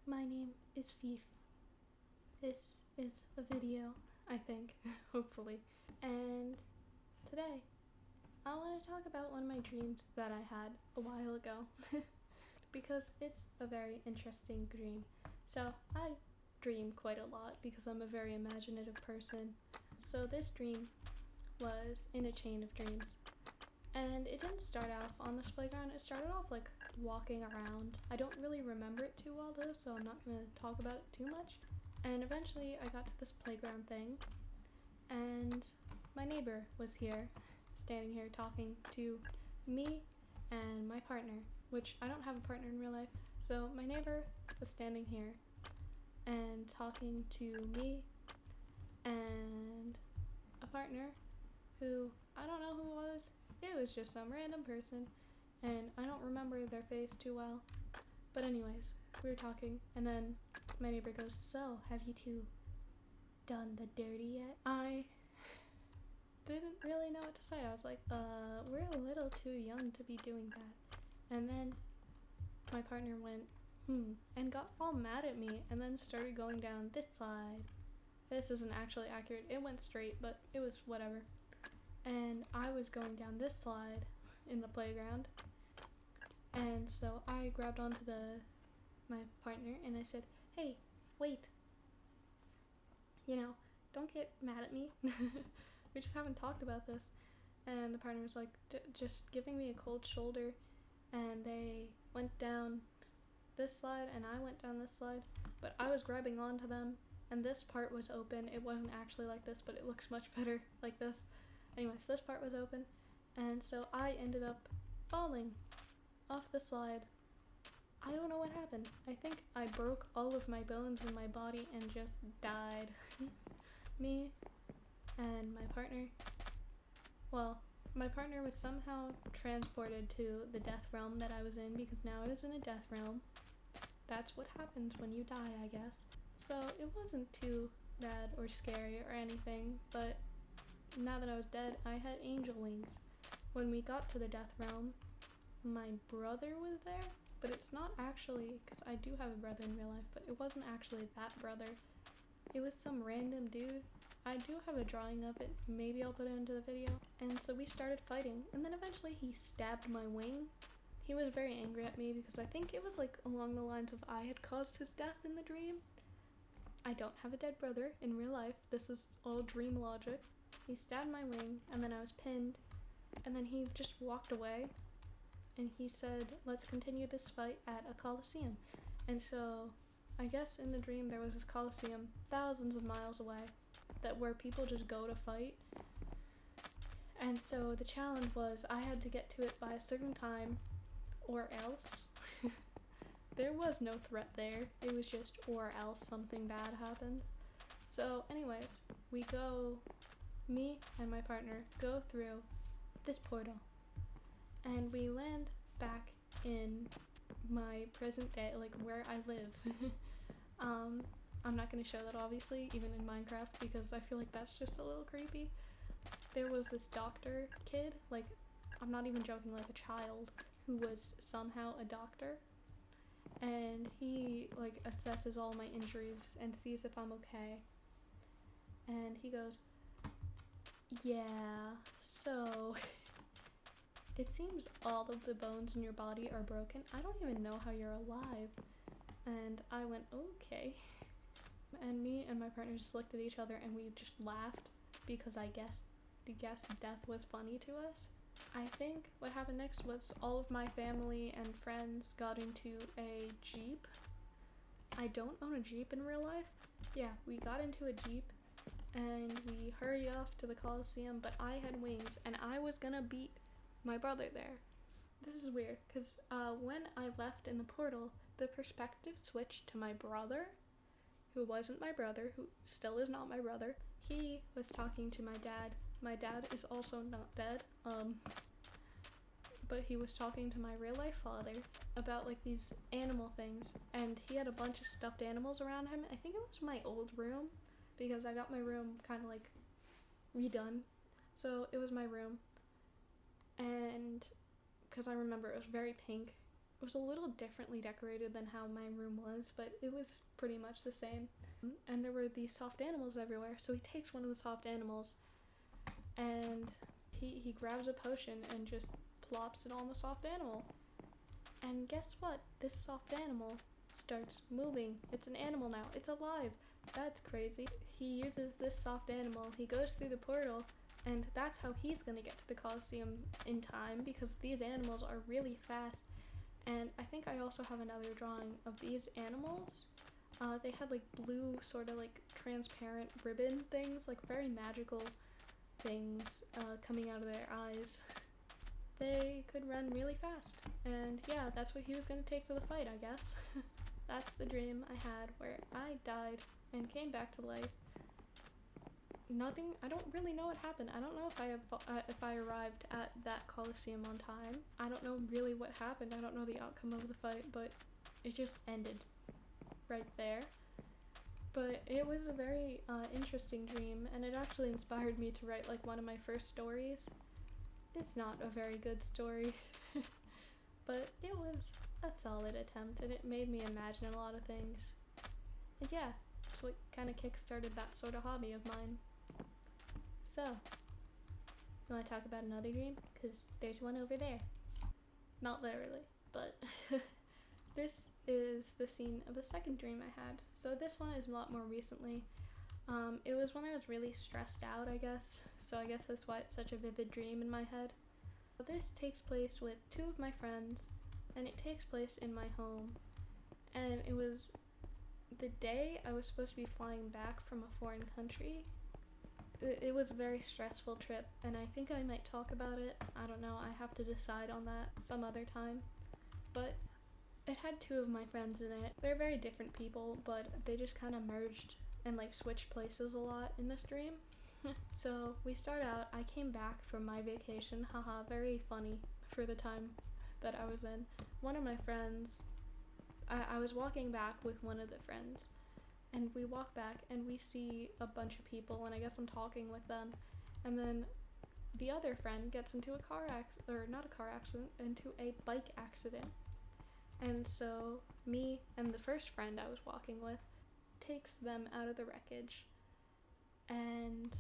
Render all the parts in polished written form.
My name is Fief. This is a video, I think, hopefully. And today, I want to talk about one of my dreams that I had a while ago. Because it's a very interesting dream. So, I dream quite a lot because I'm a very imaginative person. So this dream was in a chain of dreams. And it didn't start off on this playground, it started off like walking around. I don't really remember it too well though, so I'm not going to talk about it too much. And eventually I got to this playground thing, and my neighbor was here, standing here talking to me and my partner, which I don't have a partner in real life. So my neighbor was standing here and talking to me and a partner who I don't know who it was. It was just some random person, and I don't remember their face too well. But anyways, we were talking, and then my neighbor goes, "So, have you two done the dirty yet?" I didn't really know what to say. I was like, we're a little too young to be doing that. And then my partner went, and got all mad at me, and then started going down this slide. This isn't actually accurate. It went straight, but it was whatever. And I was going down this slide in the playground, and so I grabbed onto my partner and I said, "Hey, wait, don't get mad at me. We just haven't talked about this." And the partner was like just giving me a cold shoulder, and they went down this slide and I went down this slide, but I was grabbing onto them, and this part was open. It wasn't actually like this, but it looks much better like this. Anyways, this part was open, and so I ended up falling off the slide. I don't know what happened. I think I broke all of my bones in my body and just died. Me and my partner, my partner was somehow transported to the death realm that I was in, because now I was in a death realm. That's what happens when you die, I guess. So it wasn't too bad or scary or anything, but now that I was dead, I had angel wings. When we got to the death realm, my brother was there, but it's not actually, because I do have a brother in real life, but it wasn't actually that brother. It was some random dude. I do have a drawing of it. Maybe I'll put it into the video. And so we started fighting, and then eventually he stabbed my wing. He was very angry at me because I think it was like along the lines of I had caused his death in the dream. I don't have a dead brother in real life. This is all dream logic. He stabbed my wing, and then I was pinned, and then he just walked away, and he said, "Let's continue this fight at a coliseum." And so I guess in the dream there was this coliseum thousands of miles away where people just go to fight. And so the challenge was I had to get to it by a certain time, or else. There was no threat there. It was just or else something bad happens. So anyways, me and my partner go through this portal, and we land back in my present day, like where I live. I'm not going to show that obviously, even in Minecraft, because I feel like that's just a little creepy. There was this doctor kid, like, I'm not even joking, like a child, who was somehow a doctor, and he like assesses all my injuries and sees if I'm okay. And he goes, "Yeah, so it seems all of the bones in your body are broken. I don't even know how you're alive." And I went, "Okay." And me and my partner just looked at each other and we just laughed, because I guess death was funny to us. I think what happened next was all of my family and friends got into a Jeep. I don't own a Jeep in real life. Yeah, we got into a Jeep and we hurried off to the Coliseum, but I had wings and I was gonna beat my brother there. This is weird, because when I left in the portal, the perspective switched to my brother, who wasn't my brother, who still is not my brother. He was talking to my dad. My dad is also not dead, but he was talking to my real life father about like these animal things, and he had a bunch of stuffed animals around him. I think it was my old room, because I got my room kind of like redone, so it was my room, and because I remember it was very pink, It was a little differently decorated than how my room was, but it was pretty much the same. And there were these soft animals everywhere, so he takes one of the soft animals and he grabs a potion and just plops it on the soft animal. And guess what? This soft animal starts moving. It's an animal now. It's alive. That's crazy. He uses this soft animal. He goes through the portal, and that's how he's gonna get to the Colosseum in time, because these animals are really fast. And I think I also have another drawing of these animals. They had like blue sort of like transparent ribbon things, like very magical things coming out of their eyes. They could run really fast. And yeah, that's what he was going to take to the fight, I guess. That's the dream I had, where I died and came back to life. I don't really know what happened. I don't know if I arrived at that Colosseum on time. I don't know really what happened. I don't know the outcome of the fight, but it just ended right there. But it was a very interesting dream, and it actually inspired me to write like one of my first stories. It's not a very good story, but it was a solid attempt, and it made me imagine a lot of things. And yeah, it's what kind of kickstarted that sort of hobby of mine. So, you want to talk about another dream? Because there's one over there. Not literally, but this is the scene of a second dream I had. So this one is a lot more recently. It was when I was really stressed out, I guess. So I guess that's why it's such a vivid dream in my head. This takes place with two of my friends, and it takes place in my home. And it was the day I was supposed to be flying back from a foreign country. It was a very stressful trip, and I think I might talk about it. I don't know, I have to decide on that some other time. But it had two of my friends in it. They're very different people, but they just kind of merged and like switched places a lot in this dream. So we start out, I came back from my vacation, haha, very funny for the time that I was in. One of my friends, I was walking back with one of the friends, and we walk back and we see a bunch of people, and I guess I'm talking with them, and then the other friend gets into a car accident, or not a car accident, into a bike accident. And so me and the first friend I was walking with takes them out of the wreckage, and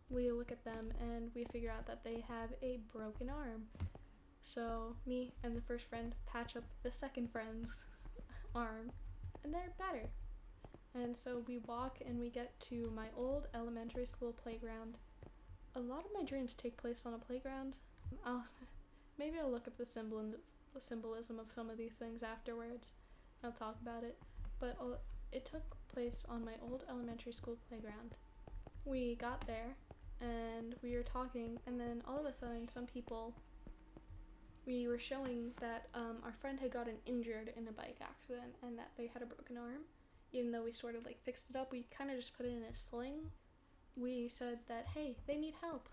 we look at them and we figure out that they have a broken arm. So me and the first friend patch up the second friend's arm, and they're better. And so we walk and we get to my old elementary school playground. A lot of my dreams take place on a playground. Maybe I'll look up the symbolism of some of these things afterwards. I'll talk about it. But it took place on my old elementary school playground. We got there and we were talking, and then all of a sudden we were showing that our friend had gotten injured in a bike accident and that they had a broken arm. Even though we sort of like fixed it up, we kind of just put it in a sling. We said that, hey, they need help.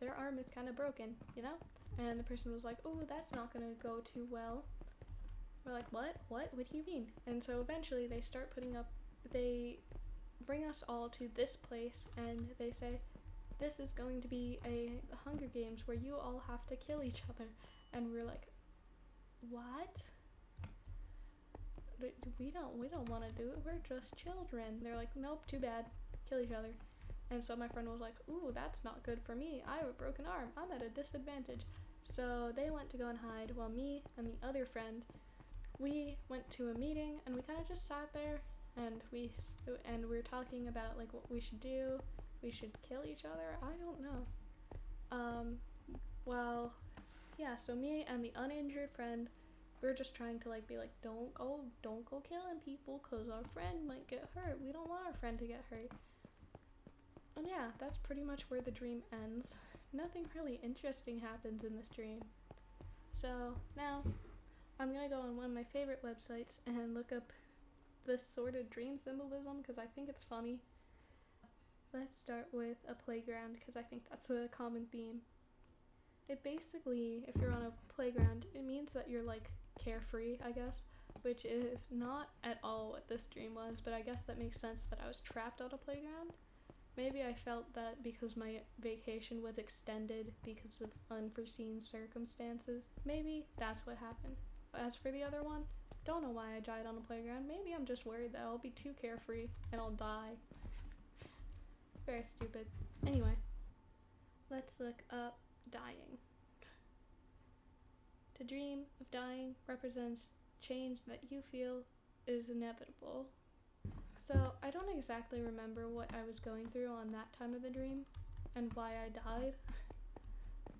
Their arm is kind of broken, you know? And the person was like, oh, that's not gonna go too well. We're like, what? What do you mean? And so eventually they bring us all to this place, and they say, this is going to be a Hunger Games where you all have to kill each other. And we're like, what? We don't want to do it. We're just children. They're like, nope, too bad. Kill each other. And so my friend was like, ooh, that's not good for me. I have a broken arm. I'm at a disadvantage. So they went to go and hide, while me and the other friend, we went to a meeting, and we kind of just sat there, and we were talking about like what we should do. We should kill each other. I don't know. Well, yeah. So me and the uninjured friend, we're just trying to like be like, don't go killing people, cause our friend might get hurt. We don't want our friend to get hurt. And yeah, that's pretty much where the dream ends. Nothing really interesting happens in this dream. So now I'm gonna go on one of my favorite websites and look up this sort of dream symbolism, because I think it's funny. Let's start with a playground, because I think that's a common theme. It basically, if you're on a playground, it means that you're like carefree, I guess, which is not at all what this dream was, but I guess that makes sense that I was trapped on a playground. Maybe I felt that because my vacation was extended because of unforeseen circumstances. Maybe that's what happened. As for the other one, don't know why I died on a playground. Maybe I'm just worried that I'll be too carefree and I'll die. Very stupid. Anyway, let's look up dying. To dream of dying represents change that you feel is inevitable. So I don't exactly remember what I was going through on that time of the dream and why I died,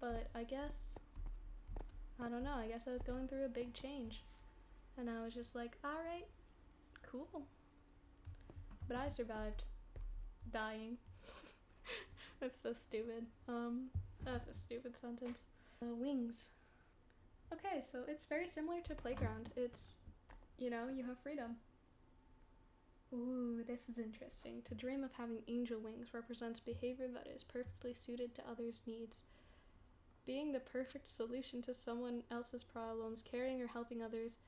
but I guess I was going through a big change, and I was just like, alright, cool. But I survived dying. That's so stupid. That was a stupid sentence. Wings. Okay, so it's very similar to Playground. It's, you have freedom. Ooh, this is interesting. To dream of having angel wings represents behavior that is perfectly suited to others' needs. Being the perfect solution to someone else's problems, caring or helping others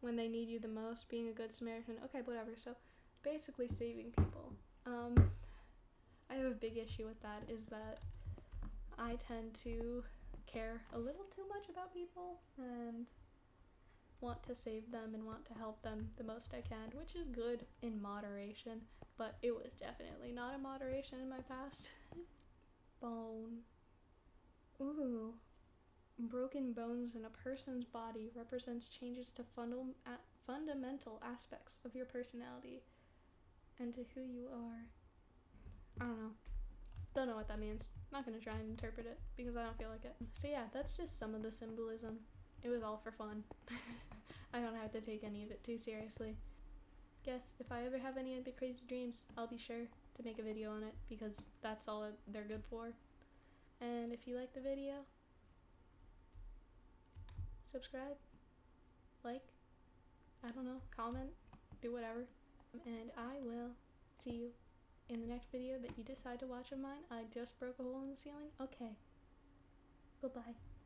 when they need you the most, being a good Samaritan. Okay, whatever. So, basically saving people. I have a big issue with that, is that I tend to care a little too much about people and want to save them and want to help them the most I can, which is good in moderation, but it was definitely not in moderation in my past. Bone. Ooh. Broken bones in a person's body represents changes to fundamental aspects of your personality and to who you are. I don't know what that means. Not gonna try and interpret it because I don't feel like it. So yeah, that's just some of the symbolism. It was all for fun. I don't have to take any of it too seriously. Guess if I ever have any of the crazy dreams, I'll be sure to make a video on it because that's all they're good for. And if you like the video, subscribe, like, comment, do whatever. And I will see you in the next video that you decide to watch of mine. I just broke a hole in the ceiling. Okay. Bye-bye.